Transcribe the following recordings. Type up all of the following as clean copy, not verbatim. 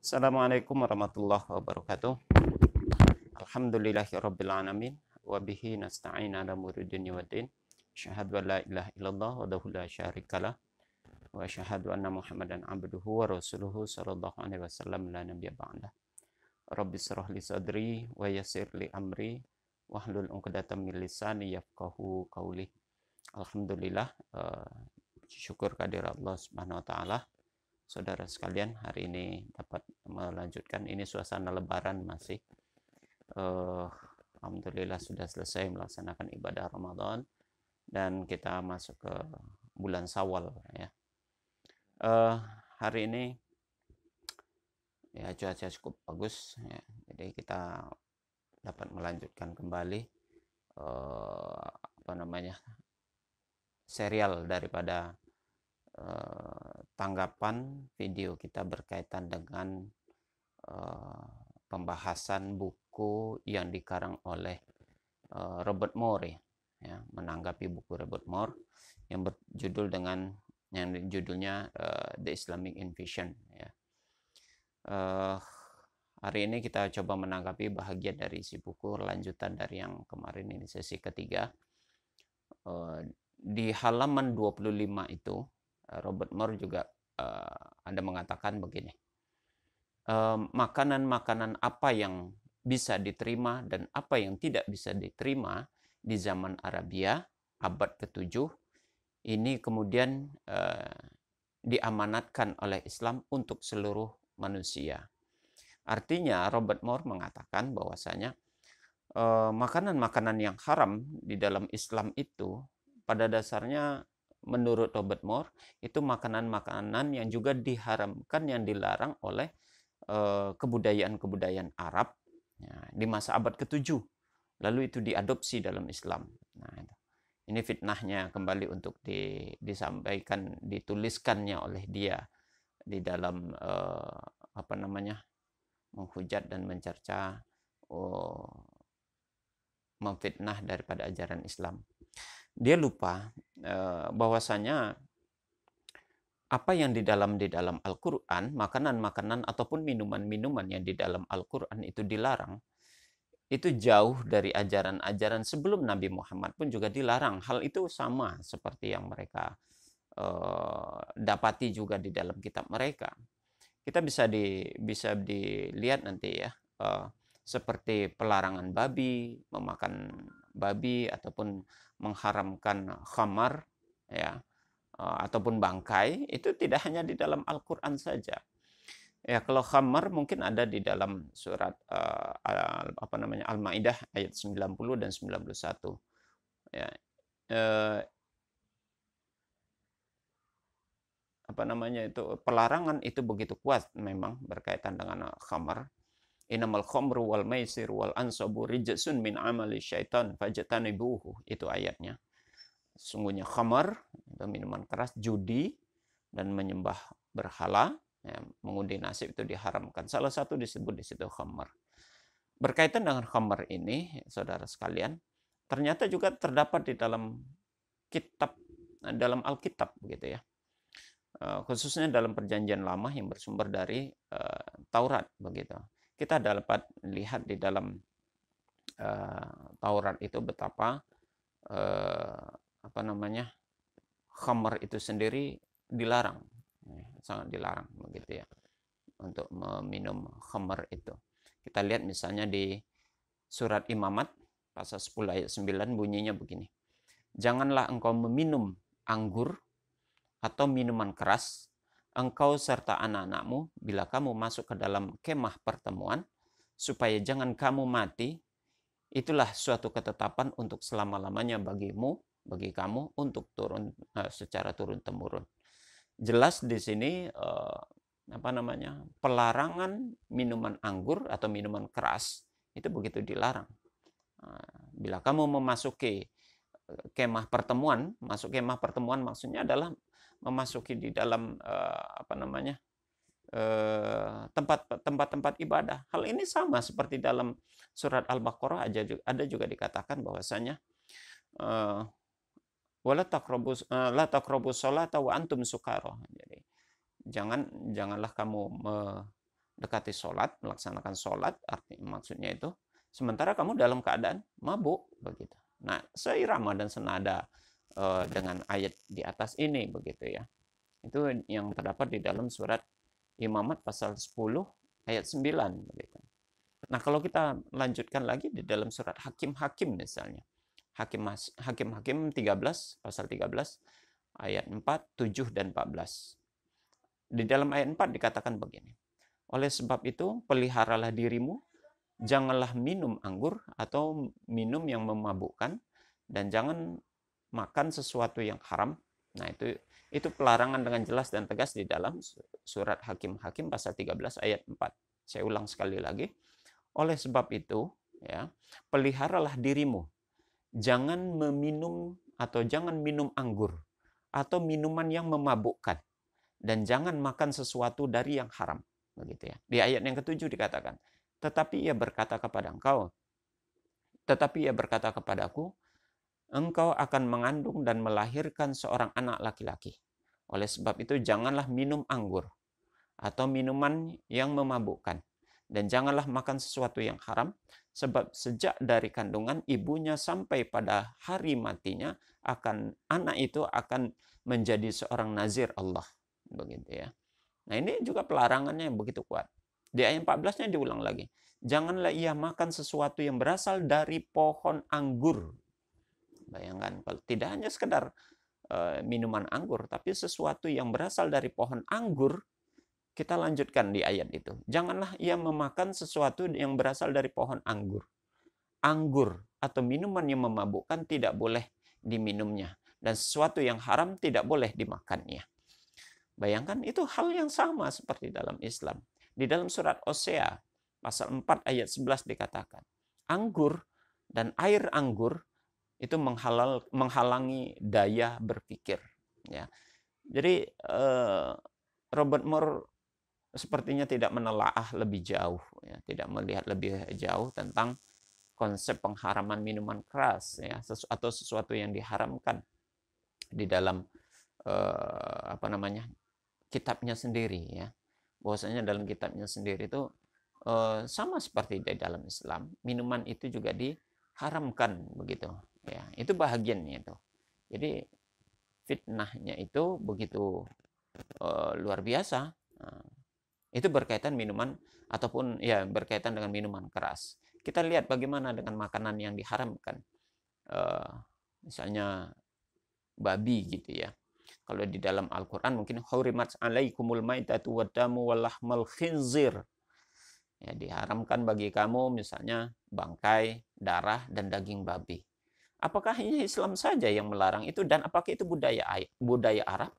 Assalamualaikum warahmatullahi wabarakatuh. Alhamdulillahirabbil alamin wa bihi nasta'in ala umuri dunya waddin. Asyhadu an la ilaha illallah wahdahu la syarikalah wa asyhadu anna Muhammadan abduhu wa rasuluhu sallallahu alaihi wasallam la nabiyya ba'dah. Rabbi shrah li sadri wa yassir li amri wahlul 'uqdatam min lisani yafqahu qawli. Alhamdulillah, syukur kehadirat Allah Subhanahu wa taala. Saudara sekalian, hari ini dapat melanjutkan ini suasana lebaran masih. Alhamdulillah sudah selesai melaksanakan ibadah Ramadan dan kita masuk ke bulan Syawal ya. Hari ini ya cuaca cukup bagus ya. Jadi kita dapat melanjutkan kembali serial daripada tanggapan video kita berkaitan dengan pembahasan buku yang dikarang oleh Robert Moore ya, menanggapi buku Robert Moore yang berjudul dengan yang judulnya The Islamic Invasion ya. Hari ini kita coba menanggapi bahagian dari isi buku, lanjutan dari yang kemarin ini sesi ketiga. Di halaman 25 itu Robert Moore juga ada mengatakan begini, makanan-makanan apa yang bisa diterima dan apa yang tidak bisa diterima di zaman Arabia abad ke-7 ini kemudian diamanatkan oleh Islam untuk seluruh manusia. Artinya Robert Moore mengatakan bahwasanya makanan-makanan yang haram di dalam Islam itu pada dasarnya menurut Robert Moore itu makanan-makanan yang juga diharamkan, yang dilarang oleh kebudayaan-kebudayaan Arab ya, di masa abad ke-7. Lalu itu diadopsi dalam Islam. Nah, ini fitnahnya kembali untuk disampaikan, dituliskannya oleh dia di dalam menghujat dan mencerca, memfitnah daripada ajaran Islam. Dia lupa bahwasanya apa yang di dalam Al-Quran, makanan-makanan ataupun minuman-minuman yang di dalam Al-Quran itu dilarang, itu jauh dari ajaran-ajaran sebelum Nabi Muhammad pun juga dilarang. Hal itu sama seperti yang mereka dapati juga di dalam kitab mereka. Kita bisa dilihat nanti ya, seperti pelarangan babi, memakan babi ataupun mengharamkan khamar ya, ataupun bangkai, itu tidak hanya di dalam Al-Quran saja. Ya, kalau khamar mungkin ada di dalam surat Al-Maidah ayat 90 dan 91. Ya, pelarangan itu begitu kuat memang berkaitan dengan khamar. Innamal khamru wal maisir wal ansabu rijsun min amali syaitan fajtanibuhu, itu ayatnya. Sungguhnya khamar itu minuman keras, judi dan menyembah berhala ya, mengundi nasib itu diharamkan. Salah satu disebut di situ khamar. Berkaitan dengan khamar ini, saudara sekalian, ternyata juga terdapat di dalam kitab, dalam Alkitab begitu ya. Khususnya dalam Perjanjian Lama yang bersumber dari Taurat begitu. Kita dapat lihat di dalam Taurat itu betapa khamar itu sendiri dilarang, sangat dilarang begitu ya, untuk meminum khamar itu. Kita lihat misalnya di surat Imamat pasal 10 ayat 9 bunyinya begini. Janganlah engkau meminum anggur atau minuman keras, engkau serta anak-anakmu, bila kamu masuk ke dalam kemah pertemuan, supaya jangan kamu mati. Itulah suatu ketetapan untuk selama-lamanya bagi kamu untuk turun secara turun-temurun. Jelas di sini pelarangan minuman anggur atau minuman keras itu begitu dilarang. Bila kamu memasuki kemah pertemuan, masuk kemah pertemuan maksudnya adalah memasuki di dalam tempat-tempat ibadah. Hal ini sama seperti dalam surat Al-Baqarah ada juga dikatakan bahwasanya la taqrabus sholata wa antum sukara. Jadi janganlah kamu dekati sholat, melaksanakan sholat, maksudnya itu, sementara kamu dalam keadaan mabuk, begitu. Nah, seirama dan senada dengan ayat di atas ini, begitu ya. Itu yang terdapat di dalam surat Imamat pasal 10 ayat 9, begitu. Nah, kalau kita lanjutkan lagi di dalam surat Hakim-Hakim misalnya. Hakim-Hakim 13, pasal 13, ayat 4, 7, dan 14. Di dalam ayat 4 dikatakan begini. Oleh sebab itu, peliharalah dirimu, janganlah minum anggur atau minum yang memabukkan, dan jangan makan sesuatu yang haram. Nah, itu pelarangan dengan jelas dan tegas di dalam surat Hakim-Hakim pasal 13 ayat 4. Saya ulang sekali lagi. Oleh sebab itu, ya, peliharalah dirimu, jangan meminum atau jangan minum anggur atau minuman yang memabukkan, dan jangan makan sesuatu dari yang haram, begitu ya. Di ayat yang ketujuh dikatakan, tetapi ia berkata kepadaku, engkau akan mengandung dan melahirkan seorang anak laki-laki. Oleh sebab itu janganlah minum anggur atau minuman yang memabukkan, dan janganlah makan sesuatu yang haram, sebab sejak dari kandungan ibunya sampai pada hari matinya anak itu akan menjadi seorang nazir Allah, begitu ya. Nah, ini juga pelarangannya yang begitu kuat. Di ayat 14-nya diulang lagi. Janganlah ia makan sesuatu yang berasal dari pohon anggur. Bayangkan, kalau tidak hanya sekedar minuman anggur, tapi sesuatu yang berasal dari pohon anggur. Kita lanjutkan di ayat itu. Janganlah ia memakan sesuatu yang berasal dari pohon anggur. Anggur atau minuman yang memabukkan tidak boleh diminumnya. Dan sesuatu yang haram tidak boleh dimakannya. Bayangkan, itu hal yang sama seperti dalam Islam. Di dalam surat Hosea pasal 4 ayat 11 dikatakan, anggur dan air anggur itu menghalangi daya berpikir. Ya. Jadi Robert Moore sepertinya tidak menelaah lebih jauh, ya, tidak melihat lebih jauh tentang konsep pengharaman minuman keras, ya, atau sesuatu yang diharamkan di dalam kitabnya sendiri, ya. Bahwasanya dalam kitabnya sendiri itu sama seperti di dalam Islam, minuman itu juga diharamkan, begitu. Ya, itu bahagiannya itu. Jadi fitnahnya itu begitu luar biasa. Nah, itu berkaitan minuman ataupun ya berkaitan dengan minuman keras. Kita lihat bagaimana dengan makanan yang diharamkan. Misalnya babi gitu ya. Kalau di dalam Al-Qur'an mungkin hurimat alaikumul maitatu waddamu walahmal khinzir. Ya, diharamkan bagi kamu misalnya bangkai, darah, dan daging babi. Apakah hanya Islam saja yang melarang itu, dan apakah itu budaya Arab?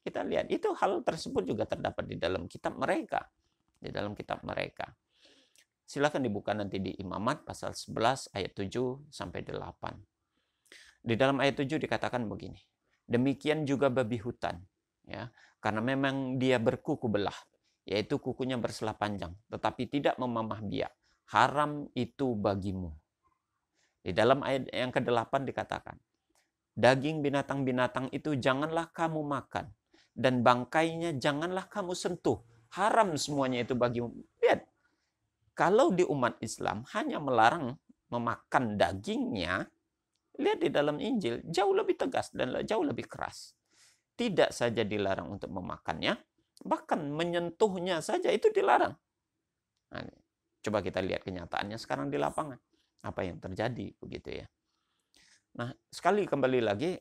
Kita lihat, itu hal tersebut juga terdapat di dalam kitab mereka. Di dalam kitab mereka. Silakan dibuka nanti di Imamat pasal 11 ayat 7 sampai 8. Di dalam ayat 7 dikatakan begini. Demikian juga babi hutan, ya, karena memang dia berkuku belah, yaitu kukunya berselah panjang, tetapi tidak memamah biak. Haram itu bagimu. Di dalam ayat yang ke-8 dikatakan, daging binatang-binatang itu janganlah kamu makan, dan bangkainya janganlah kamu sentuh. Haram semuanya itu bagimu. Lihat, kalau di umat Islam hanya melarang memakan dagingnya, lihat di dalam Injil jauh lebih tegas dan jauh lebih keras. Tidak saja dilarang untuk memakannya, bahkan menyentuhnya saja itu dilarang. Nah, coba kita lihat kenyataannya sekarang di lapangan. Apa yang terjadi, begitu ya. Nah, kembali lagi,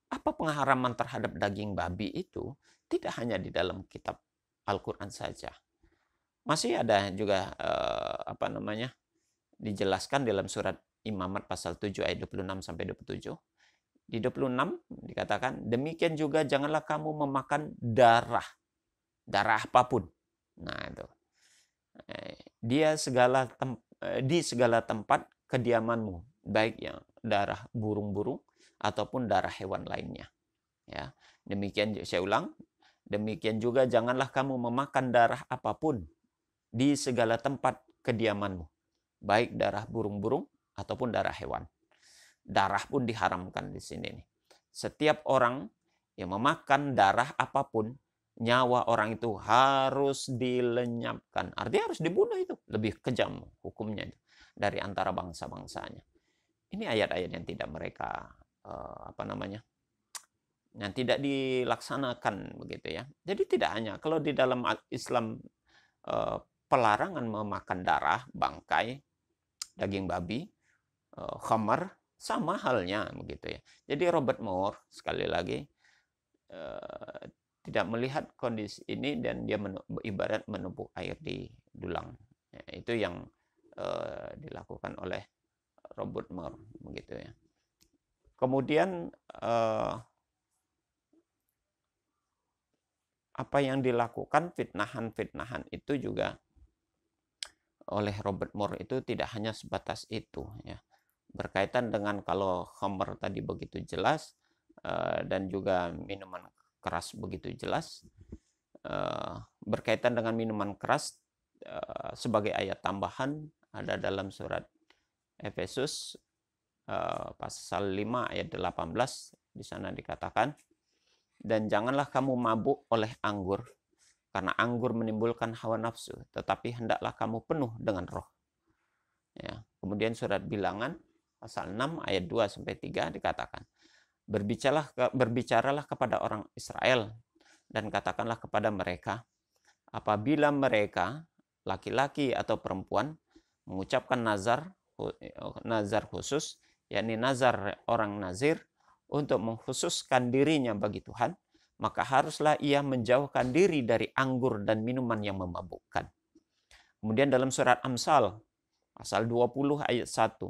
apa pengharaman terhadap daging babi itu tidak hanya di dalam kitab Al-Quran saja. Masih ada juga dijelaskan dalam surat Imamat pasal 7 ayat 26 sampai 27. Di 26 dikatakan, demikian juga janganlah kamu memakan darah apapun. Nah, itu. Di segala tempat kediamanmu, baik yang darah burung-burung ataupun darah hewan lainnya. Ya, demikian saya ulang, demikian juga janganlah kamu memakan darah apapun di segala tempat kediamanmu, baik darah burung-burung ataupun darah hewan. Darah pun diharamkan di sini nih. Setiap orang yang memakan darah apapun nyawa orang itu harus dilenyapkan. Artinya harus dibunuh itu. Lebih kejam hukumnya itu dari antara bangsa-bangsanya. Ini ayat-ayat yang tidak mereka yang tidak dilaksanakan begitu ya. Jadi tidak hanya kalau di dalam Islam pelarangan memakan darah, bangkai, daging babi, khamar, sama halnya begitu ya. Jadi Robert Moore sekali lagi tidak melihat kondisi ini dan dia ibarat menumpuk air di dulang. Ya, itu yang dilakukan oleh Robert Moore begitu ya. Kemudian apa yang dilakukan fitnahan-fitnahan itu juga oleh Robert Moore itu tidak hanya sebatas itu ya. Berkaitan dengan kalau khamr tadi begitu jelas dan juga minuman keras begitu jelas. Berkaitan dengan minuman keras sebagai ayat tambahan ada dalam surat Efesus pasal 5 ayat 18 di sana dikatakan, dan janganlah kamu mabuk oleh anggur, karena anggur menimbulkan hawa nafsu, tetapi hendaklah kamu penuh dengan roh. Ya. Kemudian surat Bilangan pasal 6 ayat 2 sampai 3 dikatakan, berbicaralah kepada orang Israel dan katakanlah kepada mereka, apabila mereka laki-laki atau perempuan mengucapkan nazar khusus, yakni nazar orang nazir untuk mengkhususkan dirinya bagi Tuhan, maka haruslah ia menjauhkan diri dari anggur dan minuman yang memabukkan. Kemudian dalam surat Amsal pasal 20 ayat 1,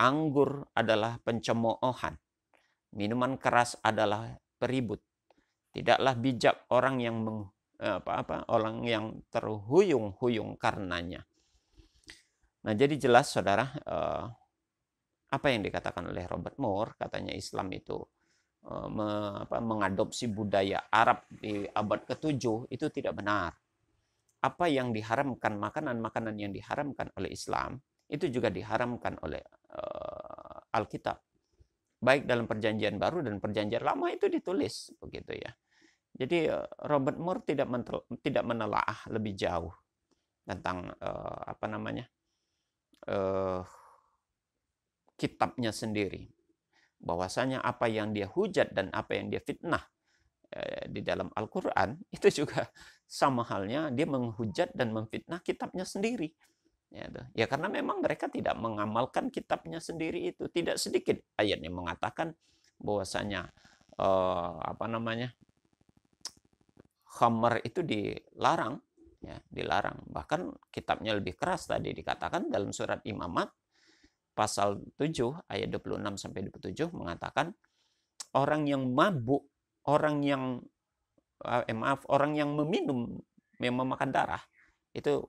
anggur adalah pencemoohan, minuman keras adalah peribut. Tidaklah bijak orang yang orang yang terhuyung-huyung karenanya. Nah, jadi jelas saudara, apa yang dikatakan oleh Robert Moore, katanya Islam itu mengadopsi budaya Arab di abad ke-7, itu tidak benar. Apa yang diharamkan, makanan-makanan yang diharamkan oleh Islam, itu juga diharamkan oleh Alkitab. Baik dalam perjanjian baru dan perjanjian lama itu ditulis begitu ya. Jadi Robert Moore tidak menelaah lebih jauh tentang kitabnya sendiri. Bahwasanya apa yang dia hujat dan apa yang dia fitnah di dalam Al-Quran, itu juga sama halnya dia menghujat dan memfitnah kitabnya sendiri. Ya karena memang mereka tidak mengamalkan kitabnya sendiri itu. Tidak sedikit ayat yang mengatakan bahwasanya khamr itu dilarang, ya, dilarang. Bahkan kitabnya lebih keras tadi dikatakan dalam surat Imamat pasal 7 ayat 26 sampai 27 mengatakan orang yang mabuk, orang yang meminum, yang memakan darah itu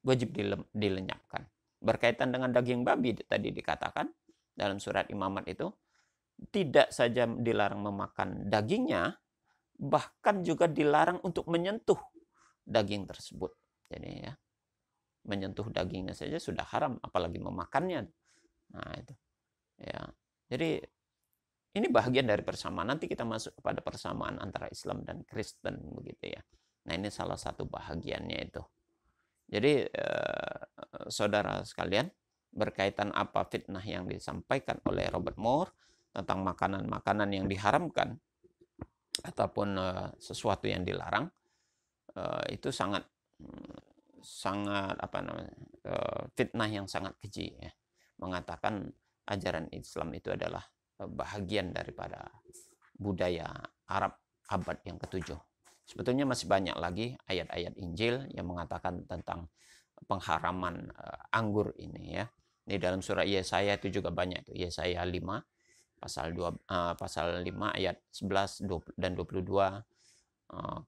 wajib dilenyapkan. Berkaitan dengan daging babi tadi dikatakan dalam surat Imamat itu tidak saja dilarang memakan dagingnya, bahkan juga dilarang untuk menyentuh daging tersebut. Jadi ya, menyentuh dagingnya saja sudah haram, apalagi memakannya. Nah, itu. Ya. Jadi ini bagian dari persamaan. Nanti kita masuk kepada persamaan antara Islam dan Kristen begitu ya. Nah, ini salah satu bahagiannya itu. Jadi saudara sekalian, berkaitan apa fitnah yang disampaikan oleh Robert Moore tentang makanan-makanan yang diharamkan ataupun sesuatu yang dilarang, itu sangat fitnah yang sangat keji ya. Mengatakan ajaran Islam itu adalah bahagian daripada budaya Arab abad yang ke-7. Sebetulnya masih banyak lagi ayat-ayat Injil yang mengatakan tentang pengharaman anggur ini ya. Di dalam surah Yesaya itu juga banyak itu. Yesaya 5 pasal 5 ayat 11 dan 22.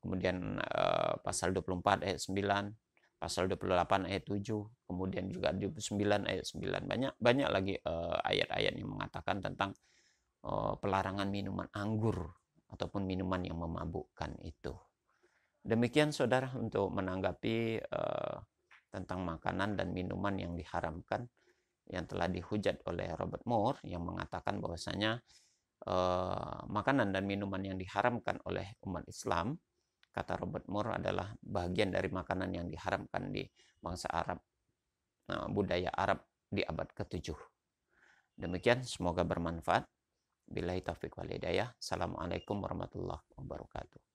Kemudian pasal 24 ayat 9. Pasal 28 ayat 7, kemudian juga 29 ayat 9. Banyak lagi ayat-ayat yang mengatakan tentang pelarangan minuman anggur ataupun minuman yang memabukkan itu. Demikian saudara untuk menanggapi tentang makanan dan minuman yang diharamkan yang telah dihujat oleh Robert Moore yang mengatakan bahwasanya makanan dan minuman yang diharamkan oleh umat Islam kata Robert Moore, adalah bagian dari makanan yang diharamkan di bangsa Arab, budaya Arab di abad ke-7. Demikian, semoga bermanfaat. Billahi taufiq wal hidayah. Assalamualaikum warahmatullahi wabarakatuh.